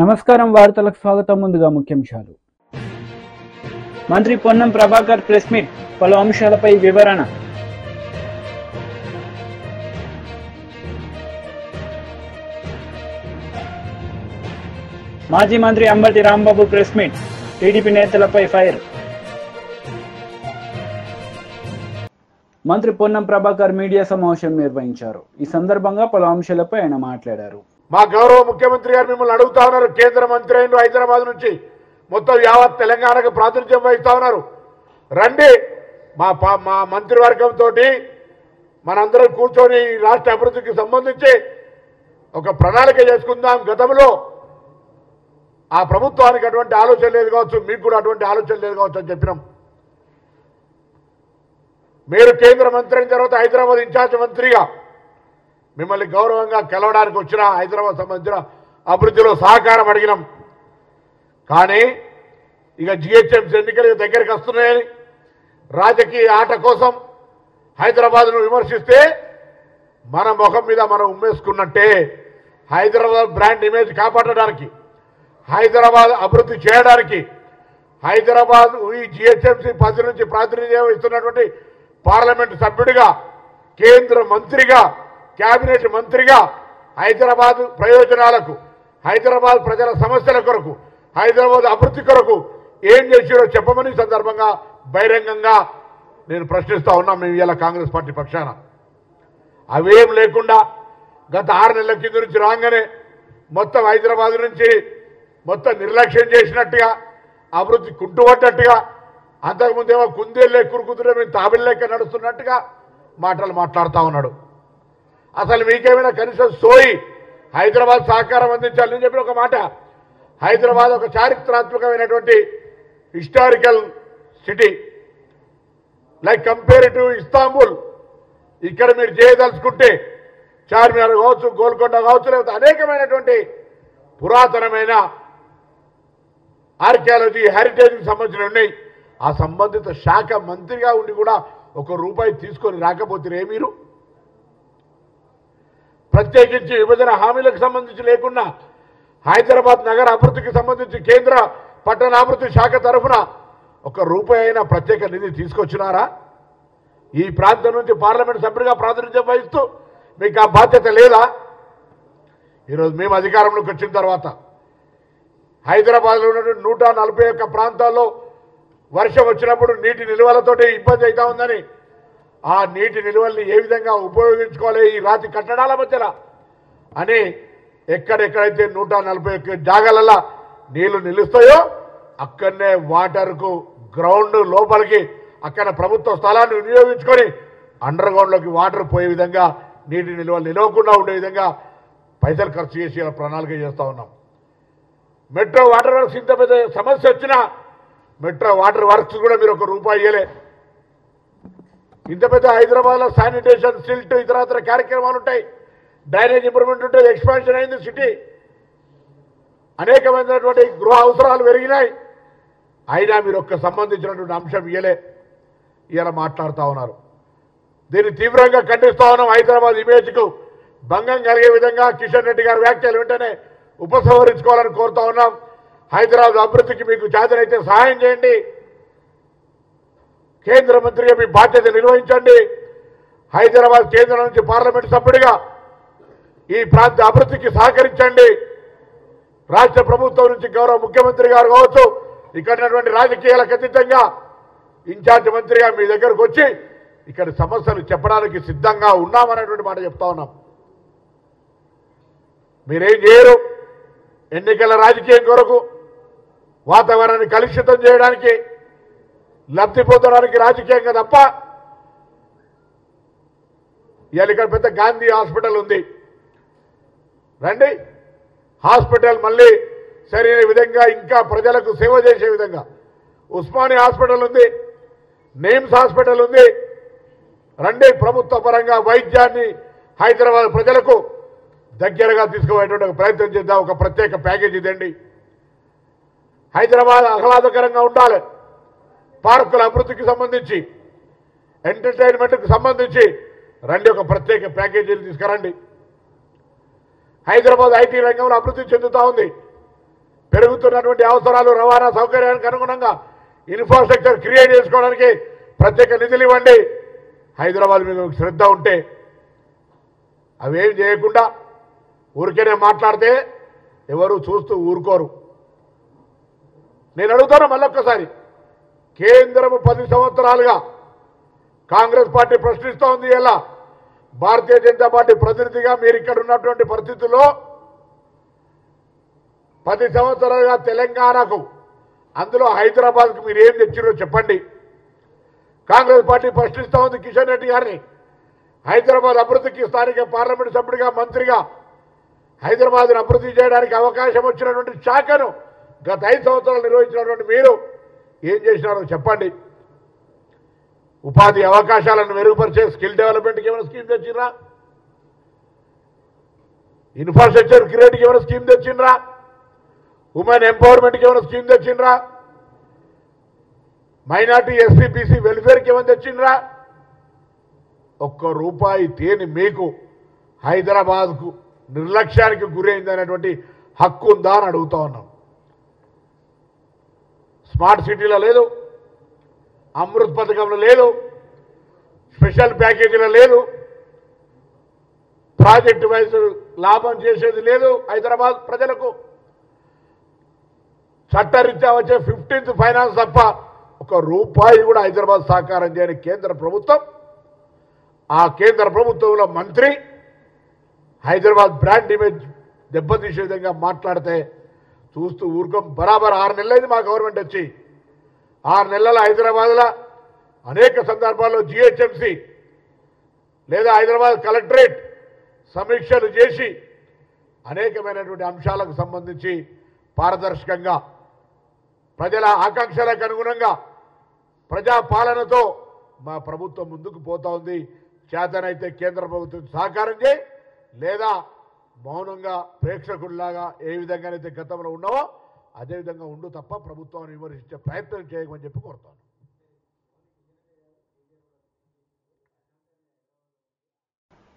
నమస్కారం వార్తలకు స్వాగతం. ముందుగా ముఖ్యాంశాలు. మంత్రి పొన్నం ప్రభాకర్ ప్రెస్ మీట్, పలు అంశాలపై వివరణ. మాజీ మంత్రి Ambati Rambabu press meet, TDP నేతలపై ఫైర్. మంత్రి పొన్నం ప్రభాకర్ మీడియా సమావేశం నిర్వహించారు. ఈ సందర్భంగా పలు అంశాలపై ఆయన మాట్లాడారు. మా గౌరవ ముఖ్యమంత్రి గారు మిమ్మల్ని అడుగుతా ఉన్నారు. కేంద్ర మంత్రి అయిన హైదరాబాద్ నుంచి మొత్తం యావత్ తెలంగాణకు ప్రాతినిధ్యం వహిస్తా ఉన్నారు. రండి, మా మంత్రివర్గంతో మనందరం కూర్చొని రాష్ట్ర అభివృద్ధికి సంబంధించి ఒక ప్రణాళిక చేసుకుందాం. గతంలో ఆ ప్రభుత్వానికి అటువంటి ఆలోచన లేదు కావచ్చు, మీకు కూడా అటువంటి ఆలోచన లేదు కావచ్చు అని చెప్పినాం. మీరు కేంద్ర మంత్రి అయిన తర్వాత హైదరాబాద్ ఇన్ఛార్జ్ మంత్రిగా మిమ్మల్ని గౌరవంగా కలవడానికి వచ్చిన హైదరాబాద్ సంబంధించిన అభివృద్ధిలో సహకారం అడిగినాం. కానీ ఇక జిహెచ్ఎంసీ ఎన్నికలు దగ్గరికి వస్తున్నాయని రాజకీయ ఆట కోసం హైదరాబాద్ను విమర్శిస్తే మన ముఖం మీద మనం ఉమ్మేసుకున్నట్టే. హైదరాబాద్ బ్రాండ్ ఇమేజ్ కాపాడడానికి, హైదరాబాద్ అభివృద్ధి చేయడానికి, హైదరాబాద్ ఈ జిహెచ్ఎంసీ 10 నుంచి ప్రాతినిధ్యం వహిస్తున్నటువంటి పార్లమెంటు సభ్యుడిగా, కేంద్ర మంత్రిగా, కేబినెట్ మంత్రిగా హైదరాబాద్ ప్రయోజనాలకు, హైదరాబాద్ ప్రజల సమస్యల కొరకు, హైదరాబాద్ అభివృద్ధి కొరకు ఏం చేసారో చెప్పమని సందర్భంగా బహిరంగంగా నేను ప్రశ్నిస్తా ఉన్నా. మేము ఇలా కాంగ్రెస్ పార్టీ పక్షాన అవేం లేకుండా గత 6 నెలల కింద నుంచి రాగానే మొత్తం హైదరాబాద్ నుంచి మొత్తం నిర్లక్ష్యం చేసినట్టుగా, అభివృద్ధి కుంటుపడ్డట్టుగా, అంతకుముందేమో కుందేళ్ళే కురుకుతురే మేము తాబిళ్ళేక నడుస్తున్నట్టుగా మాటలు మాట్లాడుతూ ఉన్నాడు. అసలు మీకేమైనా కనీసం సోయి హైదరాబాద్ సహకారం అందించాలి. నేను చెప్పిన ఒక మాట, హైదరాబాద్ ఒక చారిత్రాత్మకమైనటువంటి historical city, like compare to Istanbul. ఇక్కడ మీరు చేయదలుచుకుంటే చార్మినార్ కావచ్చు, గోల్కొండ కావచ్చు, లేకపోతే అనేకమైనటువంటి పురాతనమైన ఆర్కియాలజీ, హెరిటేజ్కి సంబంధించిన ఉన్నాయి. ఆ సంబంధిత శాఖ మంత్రిగా ఉండి కూడా ₹1 తీసుకొని రాకపోతే మీరు, ప్రత్యేకించి విభజన హామీలకు సంబంధించి లేకుండా హైదరాబాద్ నగర అభివృద్ధికి సంబంధించి కేంద్ర పట్టణాభివృద్ధి శాఖ తరఫున ₹1 అయినా ప్రత్యేక నిధి తీసుకొచ్చినారా? ఈ ప్రాంతం నుంచి పార్లమెంట్ సభ్యుడిగా ప్రాతినిధ్యం వహిస్తూ మీకు ఆ బాధ్యత లేదా? ఈరోజు మేము అధికారంలోకి వచ్చిన తర్వాత హైదరాబాద్లో ఉన్నటువంటి 141 ప్రాంతాల్లో వర్షం వచ్చినప్పుడు నీటి నిల్వలతోటి ఇబ్బంది అవుతా ఉందని, ఆ నీటి నిల్వల్ని ఏ విధంగా ఉపయోగించుకోవాలి ఈ రాతి కట్టడాల మధ్యలో అని ఎక్కడెక్కడైతే 141 జాగాలలో నీళ్లు నిలుస్తాయో అక్కడనే వాటర్కు గ్రౌండ్ లోపలికి అక్కడ ప్రభుత్వ స్థలాన్ని వినియోగించుకొని అండర్ గ్రౌండ్లోకి వాటర్ పోయే విధంగా, నీటి నిల్వలు నిలవకుండా ఉండే విధంగా పైసలు ఖర్చు చేసి ప్రణాళిక చేస్తూ ఉన్నాం. మెట్రో వాటర్ వర్క్స్ ఇంత పెద్ద సమస్య వచ్చినా మెట్రో వాటర్ వర్క్స్ కూడా మీరు ₹1 ఇయ్యలే. ఇంత పెద్ద హైదరాబాద్లో శానిటేషన్, సిల్ట్, ఇతర కార్యక్రమాలు ఉంటాయి, డ్రైనేజ్ ఇంప్రూవ్మెంట్ ఉంటుంది, ఎక్స్పాన్షన్ అయింది సిటీ, అనేకమైనటువంటి గృహ అవసరాలు పెరిగినాయి. అయినా మీరు ఒక్క సంబంధించినటువంటి అంశం ఇయ్యలే. ఇలా మాట్లాడుతూ ఉన్నారు. దీన్ని తీవ్రంగా ఖండిస్తూ ఉన్నాం. హైదరాబాద్ ఇమేజ్కు భంగం కలిగే విధంగా కిషన్ రెడ్డి గారి వ్యాఖ్యలు వెంటనే ఉపసంహరించుకోవాలని కోరుతా ఉన్నాం. హైదరాబాద్ అభివృద్ధికి మీకు చేతనైతే సహాయం చేయండి. కేంద్ర మంత్రిగా మీ బాధ్యత నిర్వహించండి. హైదరాబాద్ కేంద్రం నుంచి పార్లమెంటు సభ్యుడిగా ఈ ప్రాంత అభివృద్ధికి సహకరించండి. రాష్ట్ర ప్రభుత్వం నుంచి గౌరవ ముఖ్యమంత్రి గారు కావచ్చు, ఇక్కడ ఉన్నటువంటి రాజకీయాలకు అతీతంగా ఇన్ఛార్జ్ మంత్రిగా మీ దగ్గరకు వచ్చి ఇక్కడ సమస్యలు చెప్పడానికి సిద్ధంగా ఉన్నామనేటువంటి మాట చెప్తా ఉన్నాం. మీరేం చేయరు. ఎన్నికల రాజకీయం కొరకు, వాతావరణాన్ని కలుషితం చేయడానికి, లబ్ధి పొందడానికి రాజకీయంగా తప్ప. ఇవాళ ఇక్కడ పెద్ద గాంధీ హాస్పిటల్ ఉంది, రండి. హాస్పిటల్ మళ్ళీ సరైన విధంగా ఇంకా ప్రజలకు సేవ చేసే విధంగా ఉస్మానియా హాస్పిటల్ ఉంది, నిమ్స్ హాస్పిటల్ ఉంది. రండి, ప్రభుత్వ పరంగా వైద్యాన్ని హైదరాబాద్ ప్రజలకు దగ్గరగా తీసుకుపోయేటువంటి ఒక ప్రయత్నం చేద్దాం. ఒక ప్రత్యేక ప్యాకేజీ ఇదండి. హైదరాబాద్ ఆహ్లాదకరంగా ఉండాలి. పార్కుల అభివృద్ధికి సంబంధించి, ఎంటర్టైన్మెంట్కి సంబంధించి రండి, ఒక ప్రత్యేక ప్యాకేజీని తీసుకురండి. హైదరాబాద్ ఐటీ రంగంలో అభివృద్ధి చెందుతూ ఉంది. పెరుగుతున్నటువంటి అవసరాలు రవాణా సౌకర్యానికి అనుగుణంగా ఇన్ఫ్రాస్ట్రక్చర్ క్రియేట్ చేసుకోవడానికి ప్రత్యేక నిధులు ఇవ్వండి. హైదరాబాద్ మీద శ్రద్ధ ఉంటే అవేం చేయకుండా ఊరికేనే మాట్లాడితే ఎవరు చూస్తూ ఊరుకోరు. నేను అడుగుతాను మళ్ళొక్కసారి, కేంద్రము 10 సంవత్సరాలుగా కాంగ్రెస్ పార్టీ ప్రశ్నిస్తూ ఉంది. ఇలా భారతీయ జనతా పార్టీ ప్రతినిధిగా మీరు ఇక్కడ ఉన్నటువంటి పరిస్థితుల్లో 10 సంవత్సరాలుగా తెలంగాణకు, అందులో హైదరాబాద్కు మీరు ఏం తెచ్చిరో చెప్పండి. కాంగ్రెస్ పార్టీ ప్రశ్నిస్తూ ఉంది కిషన్ రెడ్డి గారిని. హైదరాబాద్ అభివృద్ధికి స్థానిక పార్లమెంట్ సభ్యుడిగా, మంత్రిగా హైదరాబాద్ను అభివృద్ధి చేయడానికి అవకాశం వచ్చినటువంటి శాఖను గత 5 సంవత్సరాలు నిర్వహించినటువంటి మీరు ఏం చేసినారో చెప్పండి. ఉపాధి అవకాశాలను మెరుగుపరిచే స్కిల్ డెవలప్మెంట్కి ఏమైనా స్కీమ్ తెచ్చిండ్రా? ఇన్ఫ్రాస్ట్రక్చర్ క్రియేట్కి ఏమైనా స్కీమ్ తెచ్చిండ్రా? ఉమెన్ ఎంపవర్మెంట్కి ఏమైనా స్కీమ్ తెచ్చిండ్రా? మైనార్టీ ఎస్సీ బీసీ వెల్ఫేర్కి ఏమైనా తెచ్చిండ్రా? ₹1 తేని మీకు హైదరాబాద్కు నిర్లక్ష్యానికి గురైందనేటువంటి హక్కు ఉందా అని అడుగుతా ఉన్నాం. స్మార్ట్ సిటీలో లేదు, అమృత్ పథకంలో లేదు, స్పెషల్ ప్యాకేజీలో లేదు, ప్రాజెక్టు వైజ్ లాభం చేసేది లేదు. హైదరాబాద్ ప్రజలకు చట్టరీత్యా వచ్చే 15th ఫైనాన్స్ తప్ప ₹1 కూడా హైదరాబాద్ సాకారం చేయని కేంద్ర ప్రభుత్వం, ఆ కేంద్ర ప్రభుత్వంలో మంత్రి హైదరాబాద్ బ్రాండ్ ఇమేజ్ దెబ్బతీసే విధంగా మాట్లాడితే చూస్తూ ఊరుకోం. బరాబర్ 6 నెలలైంది మా గవర్నమెంట్ వచ్చి. 6 నెలల హైదరాబాద్లో అనేక సందర్భాల్లో జిహెచ్ఎంసీ లేదా హైదరాబాద్ కలెక్టరేట్ సమీక్షలు చేసి అనేకమైనటువంటి అంశాలకు సంబంధించి పారదర్శకంగా ప్రజల ఆకాంక్షలకు అనుగుణంగా ప్రజాపాలనతో మా ప్రభుత్వం ముందుకు పోతా ఉంది. చేతనైతే కేంద్ర ప్రభుత్వం సహకారం చేయి, లేదా మౌనంగా ప్రేక్షకుల్లాగా ఏ విధంగానైతే గతంలో ఉన్నావో అదేవిధంగా ఉండు తప్ప ప్రభుత్వాన్ని విమర్శించే ప్రయత్నం చేయమని చెప్పి కోరుతాను.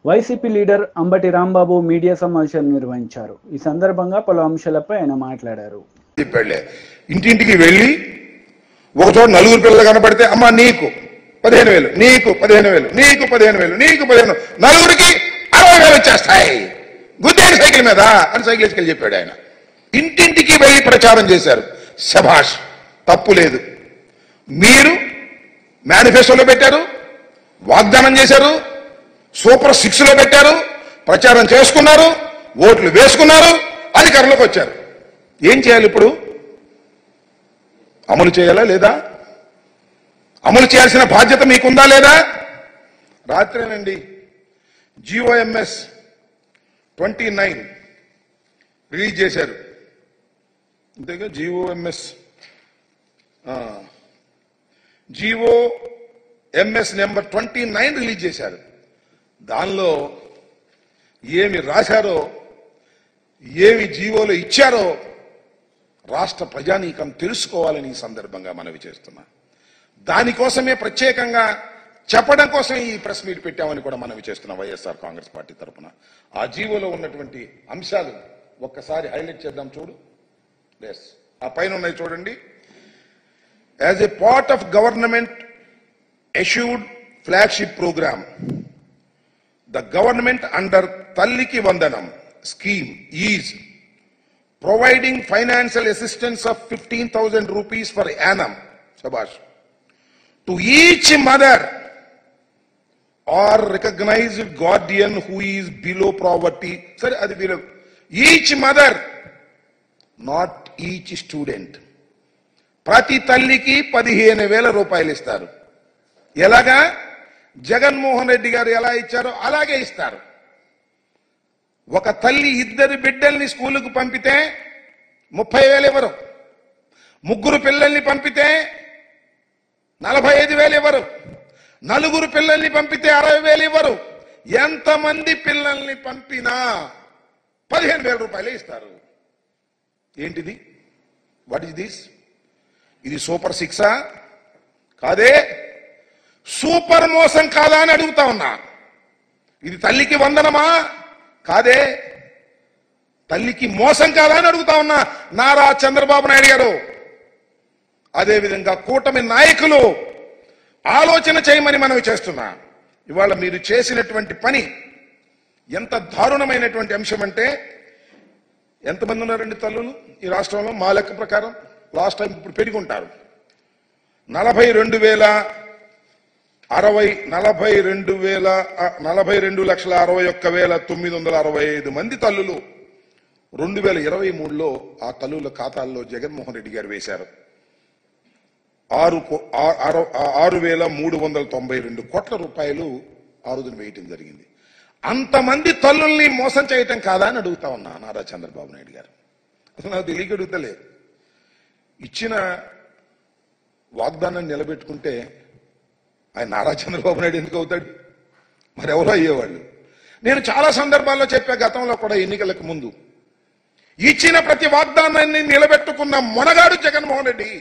వైసీపీ లీడర్ అంబటి రాంబాబు మీడియా సమావేశం నిర్వహించారు. ఈ సందర్భంగా పలు అంశాలపై ఆయన మాట్లాడారు. ఇంటింటికి వెళ్ళి ఒకచోట 4 పిల్లలు కనబడితే అమ్మ నీకు 15,000, నీకు 15,000, నీకు 15,000, నీకు 15,000, నలుగురికి 60,000 వచ్చేస్తాయి గుద్దేని సైకిల్ మీద అని సైకిల్ వేసుకెళ్ళి చెప్పాడు ఆయన. ఇంటింటికి వెళ్ళి ప్రచారం చేశారు. శభాష్, తప్పు లేదు. మీరు మేనిఫెస్టోలో పెట్టారు, వాగ్దానం చేశారు, సూపర్ 6లో పెట్టారు, ప్రచారం చేసుకున్నారు, ఓట్లు వేసుకున్నారు, అధికారంలోకి వచ్చారు. ఏం చేయాలి ఇప్పుడు? అమలు చేయాలా లేదా? అమలు చేయాల్సిన బాధ్యత మీకుందా లేదా? రాత్రేనండి GOMS 29 రిలీజ్ చేశారు. అంతేగా GOMS నెంబర్ 29 రిలీజ్ చేశారు. దానిలో ఏమి రాశారో, ఏమి జీవోలో ఇచ్చారో రాష్ట్ర ప్రజానీకం తెలుసుకోవాలని ఈ సందర్భంగా మనవి చేస్తున్నా. దానికోసమే ప్రత్యేకంగా చెప్పడం కోసం ఈ ప్రెస్ మీట్ పెట్టామని కూడా మనవి చేస్తున్నాం వైఎస్ఆర్ కాంగ్రెస్ పార్టీ తరఫున. ఆ జీవోలో ఉన్నటువంటి అంశాలు ఒక్కసారి హైలైట్ చేద్దాం. చూడు, ఆ పైన ఉన్నాయి చూడండి. As a part of government issued flagship program, the government under Talliki Vandanam scheme is providing financial assistance of 15,000 rupees per annum, shabash, to each mother or recognized guardian who is below poverty. Sorry, adi below. Each mother, not each student. Prati talliki 15,000 రూపాయలు ఇస్తారు. ఎలాగా? జగన్మోహన్ రెడ్డి గారు ఎలా ఇచ్చారో అలాగే ఇస్తారు. ఒక తల్లి 2 బిడ్డల్ని స్కూలుకు పంపితే 30,000 ఇవ్వరు. 3 పిల్లల్ని పంపితే 45,000 ఇవ్వరు. 4 పిల్లల్ని పంపితే 60,000 ఇవ్వరు. ఎంతమంది పిల్లల్ని పంపినా 15,000 రూపాయలే ఇస్తారు. ఏంటిది? What is this? ఇది సూపర్ 6 కాదే? సూపర్ మోసం కాదా అని అడుగుతా ఉన్నా. ఇది తల్లికి వందనమా? కాదే. తల్లికి మోసం కాదా అని అడుగుతా ఉన్నా నారా చంద్రబాబు నాయుడు గారు. అదేవిధంగా కూటమి నాయకులు ఆలోచన చేయమని మనవి చేస్తున్నా. ఇవాళ మీరు చేసినటువంటి పని ఎంత దారుణమైనటువంటి అంశం అంటే, ఎంతమంది ఉన్నారండి తల్లులు ఈ రాష్ట్రంలో? మా లెక్క ప్రకారం లాస్ట్ టైం ఇప్పుడు పెరిగుంటారు 42,61,965 మంది తల్లులు 2023లో ఆ తల్లుల ఖాతాల్లో జగన్మోహన్ రెడ్డి గారు వేశారు. 6,392 కోట్ల రూపాయలు ఆ రోజున వేయటం జరిగింది. అంతమంది తల్లుల్ని మోసం చేయటం కాదా అని అడుగుతా ఉన్నా నారా చంద్రబాబు నాయుడు గారు. అసలు నాకు తెలియక అడుగుతలే. ఇచ్చిన వాగ్దానాన్ని నిలబెట్టుకుంటే ఆయన నారా చంద్రబాబు నాయుడు ఎందుకు అవుతాడు? మరి ఎవరో అయ్యేవాళ్ళు. నేను చాలా సందర్భాల్లో చెప్పా, గతంలో కూడా ఎన్నికలకు ముందు, ఇచ్చిన ప్రతి వాగ్దానాన్ని నిలబెట్టుకున్న మొనగాడు జగన్మోహన్ రెడ్డి.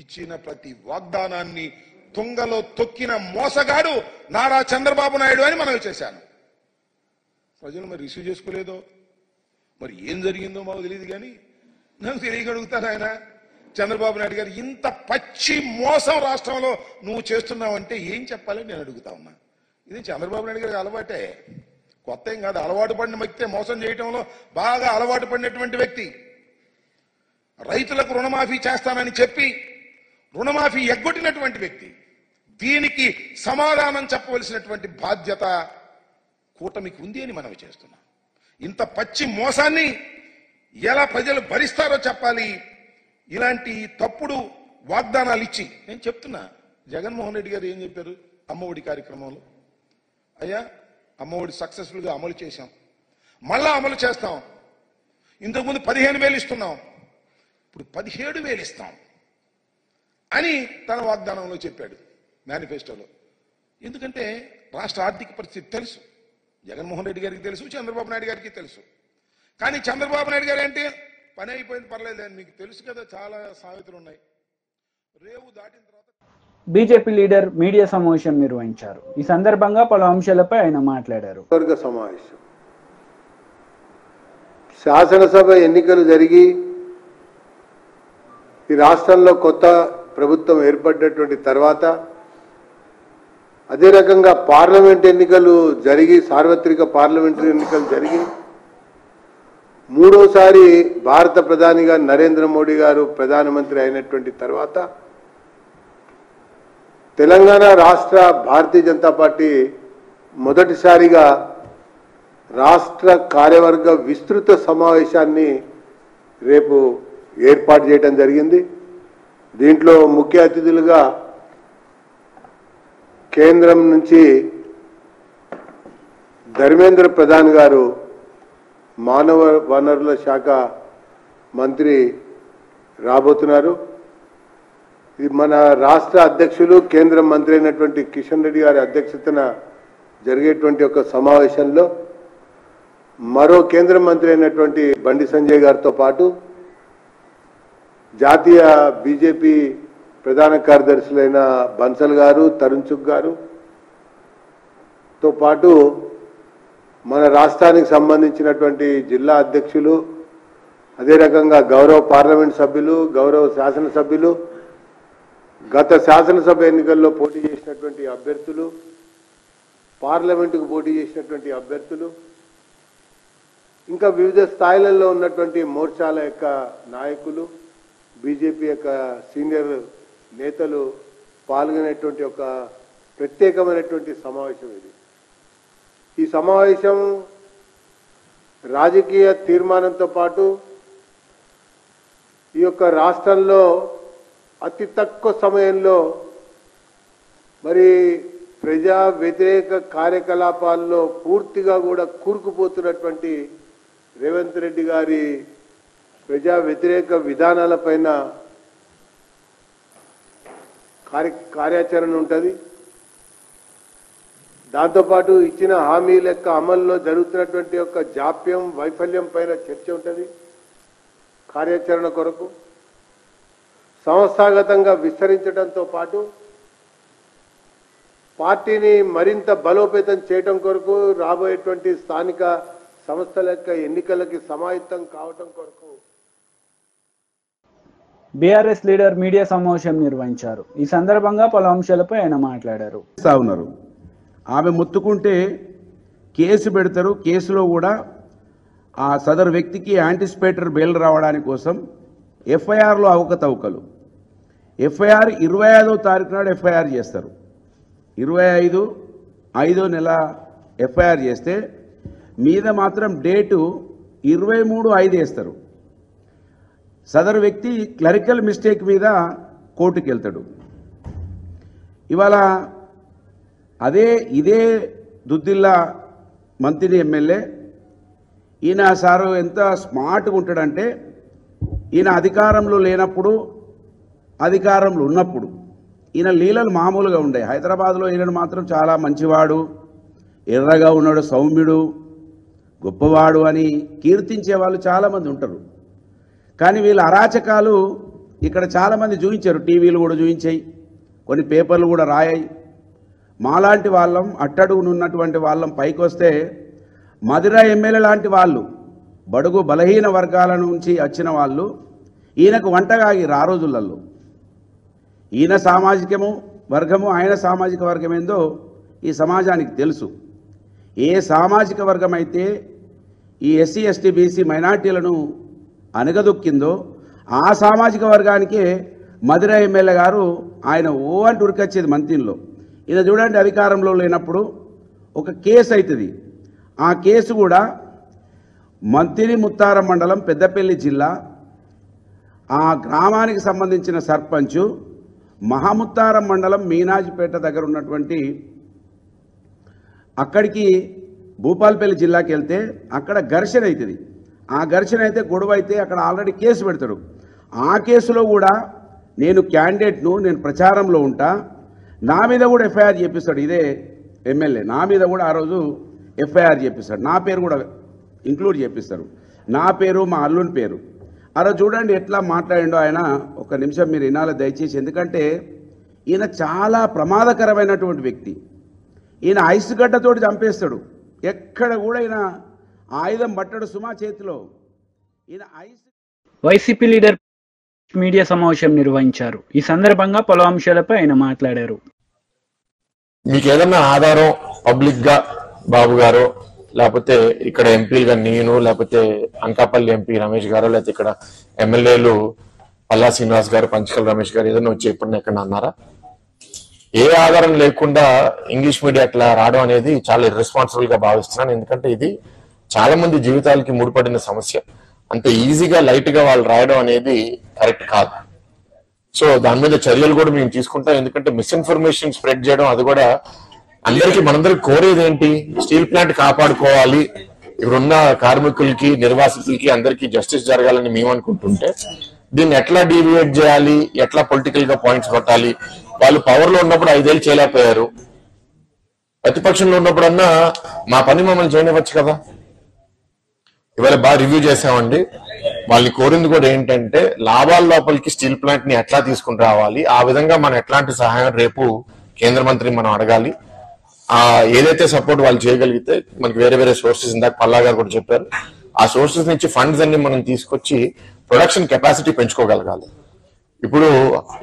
ఇచ్చిన ప్రతి వాగ్దానాన్ని తుంగలో తొక్కిన మోసగాడు నారా చంద్రబాబు నాయుడు అని మనవి చేశాను. ప్రజలు మరి రిసీవ్ చేసుకోలేదో, మరి ఏం జరిగిందో మాకు తెలియదు. కానీ నాకు తెలియగలుగుతాను, ఆయన చంద్రబాబు నాయుడు గారు ఇంత పచ్చి మోసం రాష్ట్రంలో నువ్వు చేస్తున్నావంటే ఏం చెప్పాలని నేను అడుగుతా ఉన్నా. ఇది చంద్రబాబు నాయుడు గారికి అలవాటే, కొత్త ఏం కాదు. అలవాటు పడిన వ్యక్తే, మోసం చేయటంలో బాగా అలవాటు పడినటువంటి వ్యక్తి. రైతులకు రుణమాఫీ చేస్తానని చెప్పి రుణమాఫీ ఎగ్గొట్టినటువంటి వ్యక్తి. దీనికి సమాధానం చెప్పవలసినటువంటి బాధ్యత కూటమికి ఉంది అని మనవి చేస్తున్నాం. ఇంత పచ్చి మోసాన్ని ఎలా ప్రజలు భరిస్తారో చెప్పాలి. ఇలాంటి తప్పుడు వాగ్దానాలు ఇచ్చి నేను చెప్తున్నా, జగన్మోహన్ రెడ్డి గారు ఏం చెప్పారు అమ్మఒడి కార్యక్రమంలో? అయ్యా, అమ్మఒడి సక్సెస్ఫుల్ గా అమలు చేశాం, మళ్ళా అమలు చేస్తాం. ఇంతకుముందు 15,000 ఇస్తున్నాం, ఇప్పుడు 17,000 ఇస్తాం అని తన వాగ్దానంలో చెప్పాడు, మేనిఫెస్టోలో. ఎందుకంటే రాష్ట్ర ఆర్థిక పరిస్థితి తెలుసు, జగన్మోహన్ రెడ్డి గారికి తెలుసు, చంద్రబాబు నాయుడు గారికి తెలుసు. కానీ చంద్రబాబు నాయుడు గారు అంటే పని అయిపోయింది, పర్లేదు అని మీకు తెలుసు కదా. చాలా సామెతలు ఉన్నాయి. రేవు దాటిన తర్వాత బీజేపీ లీడర్ మీడియా సమావేశం నిర్వహించారు. ఈ సందర్భంగా పలు అంశాలపై ఆయన మాట్లాడారు. వర్గ సమావేశం, శాసనసభ ఎన్నికలు జరిగి ఈ రాష్ట్రంలో కొత్త ప్రభుత్వం ఏర్పడినటువంటి తర్వాత, అదే రకంగా పార్లమెంట్ ఎన్నికలు జరిగి, సార్వత్రిక పార్లమెంటరీ ఎన్నికలు జరిగి, మూడోసారి భారత ప్రధానిగా నరేంద్ర మోడీ గారు ప్రధానమంత్రి అయినటువంటి తర్వాత తెలంగాణ రాష్ట్ర భారతీయ జనతా పార్టీ మొదటిసారిగా రాష్ట్ర కార్యవర్గ విస్తృత సమావేశాన్ని రేపు ఏర్పాటు చేయడం జరిగింది. దీంట్లో ముఖ్య అతిథులుగా కేంద్రం నుంచి ధర్మేంద్ర ప్రధాన్ గారు, మానవ వనరుల శాఖ మంత్రి రాబోతున్నారు. ఇది మన రాష్ట్ర అధ్యక్షులు, కేంద్ర మంత్రి అయినటువంటి కిషన్ రెడ్డి గారి అధ్యక్షతన జరిగేటువంటి ఒక సమావేశంలో మరో కేంద్ర మంత్రి అయినటువంటి బండి సంజయ్ గారితో పాటు జాతీయ బీజేపీ ప్రధాన కార్యదర్శులైన బన్సల్ గారు, తరుణ్ చుగ్ గారుతో పాటు మన రాష్ట్రానికి సంబంధించినటువంటి జిల్లా అధ్యక్షులు, అదే రకంగా గౌరవ పార్లమెంట్ సభ్యులు, గౌరవ శాసనసభ్యులు, గత శాసనసభ ఎన్నికల్లో పోటీ చేసినటువంటి అభ్యర్థులు, పార్లమెంటుకు పోటీ చేసినటువంటి అభ్యర్థులు, ఇంకా వివిధ స్థాయిలలో ఉన్నటువంటి మోర్చాల యొక్క నాయకులు, బీజేపీ యొక్క సీనియర్ నేతలు పాల్గొనేటువంటి ఒక ప్రత్యేకమైనటువంటి సమావేశం ఇది. ఈ సమావేశం రాజకీయ తీర్మానంతో పాటు ఈ యొక్క రాష్ట్రంలో అతి తక్కువ సమయంలో మరి ప్రజా వ్యతిరేక కార్యకలాపాల్లో పూర్తిగా కూడా కూరుకుపోతున్నటువంటి రేవంత్ రెడ్డి గారి ప్రజా వ్యతిరేక విధానాలపైన కార్యాచరణ ఉంటుంది. దాంతోపాటు ఇచ్చిన హామీల యొక్క అమల్లో జరుగుతున్నటువంటి యొక్క జాప్యం, వైఫల్యం పైన చర్చ ఉంటుంది. కార్యాచరణ కొరకు సంస్థాగతంగా విస్తరించడంతో పాటు పార్టీని మరింత బలోపేతం చేయడం కొరకు రాబోయేటువంటి స్థానిక సంస్థల యొక్క ఎన్నికలకి సమాయత్తం కావటం కొరకు బీఆర్ఎస్ లీడర్ మీడియా సమావేశం నిర్వహించారు. ఈ సందర్భంగా పలు అంశాలపై ఆయన మాట్లాడారు. ఉన్నారు ఆమె ముత్తుకుంటే కేసు పెడతారు. కేసులో కూడా ఆ సదరు వ్యక్తికి యాంటిసిపేటర్ బెయిల్ రావడానికి కోసం ఎఫ్ఐఆర్లో అవకతవకలు. ఎఫ్ఐఆర్ 25వ తారీఖు నాడు ఎఫ్ఐఆర్ చేస్తారు. 25/5 నెల ఎఫ్ఐఆర్ చేస్తే మీద మాత్రం డేటు 23/5 వేస్తారు. సదరు వ్యక్తి క్లరికల్ మిస్టేక్ మీద కోర్టుకు వెళ్తాడు. ఇవాళ ఇదే దుద్దిల్లా మంత్రి ఎమ్మెల్యే ఈయన సారు ఎంత స్మార్ట్గా ఉంటాడంటే, ఈయన అధికారంలో లేనప్పుడు, అధికారంలో ఉన్నప్పుడు ఈయన లీలలు మామూలుగా ఉండే. హైదరాబాద్లో ఈయనను మాత్రం చాలా మంచివాడు, ఎర్రగా ఉన్నాడు, సౌమ్యుడు, గొప్పవాడు అని కీర్తించే వాళ్ళు చాలామంది ఉంటారు. కానీ వీళ్ళ అరాచకాలు ఇక్కడ చాలామంది చూపించారు. టీవీలు కూడా చూపించాయి, కొన్ని పేపర్లు కూడా రాయాయి. మాలాంటి వాళ్ళం, అట్టడుగునున్నటువంటి వాళ్ళం పైకి వస్తే మధుర ఎమ్మెల్యే లాంటి వాళ్ళు, బడుగు బలహీన వర్గాల నుంచి వచ్చిన వాళ్ళు ఈయనకు వంటగాగి ఆ రోజులలో. ఈయన సామాజికము వర్గము, ఆయన సామాజిక వర్గం ఏందో ఈ సమాజానికి తెలుసు. ఏ సామాజిక వర్గం అయితే ఈ ఎస్సీ ఎస్టీ బీసీ మైనార్టీలను అనగదొక్కిందో ఆ సామాజిక వర్గానికే మధుర ఎమ్మెల్యే గారు ఆయన అంటూ ఉరికొచ్చేది మంత్రిలో. ఈయన చూడండి, అధికారంలో లేనప్పుడు ఒక కేసు అవుతుంది. ఆ కేసు కూడా మంత్రి ముత్తారం మండలం పెద్దపల్లి జిల్లా, ఆ గ్రామానికి సంబంధించిన సర్పంచు మహాముత్తారం మండలం మీనాజిపేట దగ్గర ఉన్నటువంటి అక్కడికి భూపాలపల్లి జిల్లాకి వెళ్తే అక్కడ ఘర్షణ అవుతుంది. ఆ ఘర్షణ అయితే గొడవ అయితే అక్కడ ఆల్రెడీ కేసు పెడతాడు. ఆ కేసులో కూడా నేను క్యాండిడేట్ను, నేను ప్రచారంలో ఉంటా, నా మీద కూడా ఎఫ్ఐఆర్ చేపిస్తాడు. ఇదే ఎమ్మెల్యే నా మీద కూడా ఆ రోజు ఎఫ్ఐఆర్ చేపిస్తాడు. నా పేరు కూడా ఇంక్లూడ్ చేపిస్తారు, నా పేరు, మా అల్లుని పేరు. అలా చూడండి ఎట్లా మాట్లాడిండో ఆయన. ఒక నిమిషం మీరు వినాలి దయచేసి, ఎందుకంటే ఈయన చాలా ప్రమాదకరమైనటువంటి వ్యక్తి. ఈయన ఐస్ గడ్డతోటి చంపేస్తాడు. ఎక్కడ కూడా ఈయన ఆయుధం పట్టడు సుమా చేతిలో. ఈయన వైసీపీ లీడర్ మీడియా సమావేశం నిర్వహించారు. ఈ సందర్భంగా పలు అంశాలపై ఆయన మాట్లాడారు. మీకు ఏదన్నా ఆధారం పబ్లిక్ గా బాబు గారు, లేకపోతే ఇక్కడ ఎంపీలుగా నేను, లేకపోతే అంకాపల్లి ఎంపీ రమేష్ గారు, లేకపోతే ఇక్కడ ఎమ్మెల్యేలు పల్లా శ్రీనివాస్ గారు, పంచకల్ రమేష్ గారు ఏదైనా వచ్చి ఎప్పుడన్నా ఎక్కడ అన్నారా? ఏ ఆధారం లేకుండా ఇంగ్లీష్ మీడియా అట్లా రావడం అనేది చాలా ఇర్రెస్పాన్సిబుల్ గా భావిస్తున్నాను. ఎందుకంటే ఇది చాలా మంది జీవితాలకి ముడిపడిన సమస్య. అంత ఈజీగా లైట్ గా వాళ్ళు రాయడం అనేది కరెక్ట్ కాదు. సో దాని మీద చర్యలు కూడా మేము తీసుకుంటాం. ఎందుకంటే మిస్ఇన్ఫర్మేషన్ స్ప్రెడ్ చేయడం అది కూడా అందరికీ, మనందరికి కోరేది ఏంటి? స్టీల్ ప్లాంట్ కాపాడుకోవాలి, ఇక్కడున్న కార్మికులకి, నిర్వాసితులకి అందరికీ జస్టిస్ జరగాలని మేము అనుకుంటుంటే దీన్ని ఎట్లా డీవియేట్ చేయాలి, ఎట్లా పొలిటికల్ గా పాయింట్స్ కొట్టాలి. వాళ్ళు పవర్ లో ఉన్నప్పుడు 5 ఏళ్ళు చేయలేకపోయారు, ప్రతిపక్షంలో ఉన్నప్పుడన్నా మా పని మమ్మల్ని చేయనివ్వచ్చు కదా. ఇవాళ బాగా రివ్యూ చేసామండి. వాళ్ళని కోరింది కూడా ఏంటంటే లాభాల లోపలికి స్టీల్ ప్లాంట్ ని ఎట్లా తీసుకుని రావాలి, ఆ విధంగా మనం ఎట్లాంటి సహాయం రేపు కేంద్ర మంత్రిని మనం అడగాలి. ఏదైతే సపోర్ట్ వాళ్ళు చేయగలిగితే మనకి వేరే వేరే సోర్సెస్, ఇందాక పల్లా గారు కూడా చెప్పారు, ఆ సోర్సెస్ నుంచి ఫండ్స్ అన్ని మనం తీసుకొచ్చి ప్రొడక్షన్ కెపాసిటీ పెంచుకోగలగాలి. ఇప్పుడు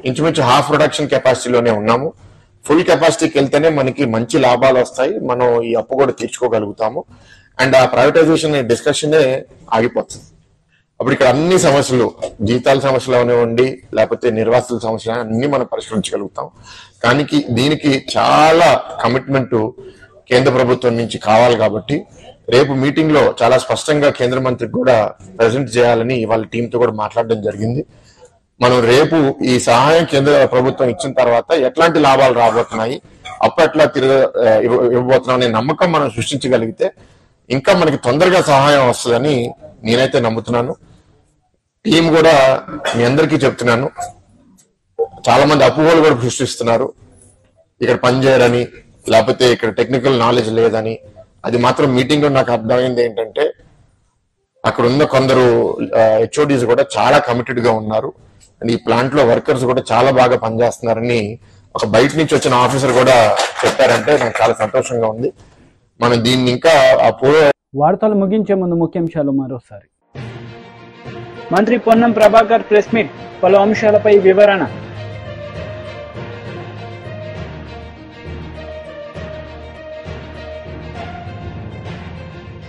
ఇంచుమించు హాఫ్ ప్రొడక్షన్ కెపాసిటీలోనే ఉన్నాము. ఫుల్ కెపాసిటీకి వెళ్తేనే మనకి మంచి లాభాలు వస్తాయి, మనం ఈ అప్పు కూడా తీర్చుకోగలుగుతాము. అండ్ ఆ ప్రైవేటైజేషన్ డిస్కషనే ఆగిపోతుంది. అప్పుడు ఇక్కడ అన్ని సమస్యలు, జీతాల సమస్యలు అవనివ్వండి, లేకపోతే నిర్వాసితుల సమస్యలు అన్ని మనం పరిష్కరించగలుగుతాం. కానీ దీనికి చాలా కమిట్మెంట్ కేంద్ర ప్రభుత్వం నుంచి కావాలి. కాబట్టి రేపు మీటింగ్ లో చాలా స్పష్టంగా కేంద్ర మంత్రికి కూడా ప్రజెంట్ చేయాలని వాళ్ళ టీంతో కూడా మాట్లాడడం జరిగింది. మనం రేపు ఈ సహాయం కేంద్ర ప్రభుత్వం ఇచ్చిన తర్వాత ఎట్లాంటి లాభాలు రాబోతున్నాయి, అప్పట్లా ఇవ్వబోతున్నాం అనే నమ్మకం మనం సృష్టించగలిగితే ఇంకా మనకి తొందరగా సహాయం వస్తుందని నేనైతే నమ్ముతున్నాను. టీం కూడా మీ అందరికీ చెప్తున్నాను, చాలా మంది అపోహలు కూడా సృష్టిస్తున్నారు, ఇక్కడ పనిచేయరని, లేకపోతే ఇక్కడ టెక్నికల్ నాలెడ్జ్ లేదని. అది మాత్రం మీటింగ్ లో నాకు అర్థమైంది ఏంటంటే అక్కడ ఉన్న కొందరు హెచ్ఓడీస్ కూడా చాలా కమిటెడ్ గా ఉన్నారు. అండ్ ఈ ప్లాంట్ లో వర్కర్స్ కూడా చాలా బాగా పనిచేస్తున్నారని ఒక బయట నుంచి వచ్చిన ఆఫీసర్ కూడా చెప్పారంటే నాకు చాలా సంతోషంగా ఉంది. మనం దీన్ని ఇంకా ఆ పూర్వ వార్తలు ముగించే ముందు ముఖ్యాంశాలు మరోసారి. మంత్రి పొన్నం ప్రభాకర్ ప్రెస్ మీట్, పలు అంశాలపై వివరణ.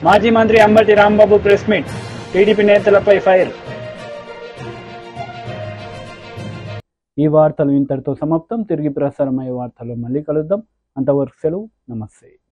మాజీ మంత్రి Ambati Rambabu press meet, TDP నేతలపై ఫైర్. ఈ వార్తలు ఇంతటితో సమాప్తం. తిరిగి ప్రసారమయ్యే వార్తల్లో మళ్ళీ కలుద్దాం. అంతవరకు సెలవు. నమస్తే.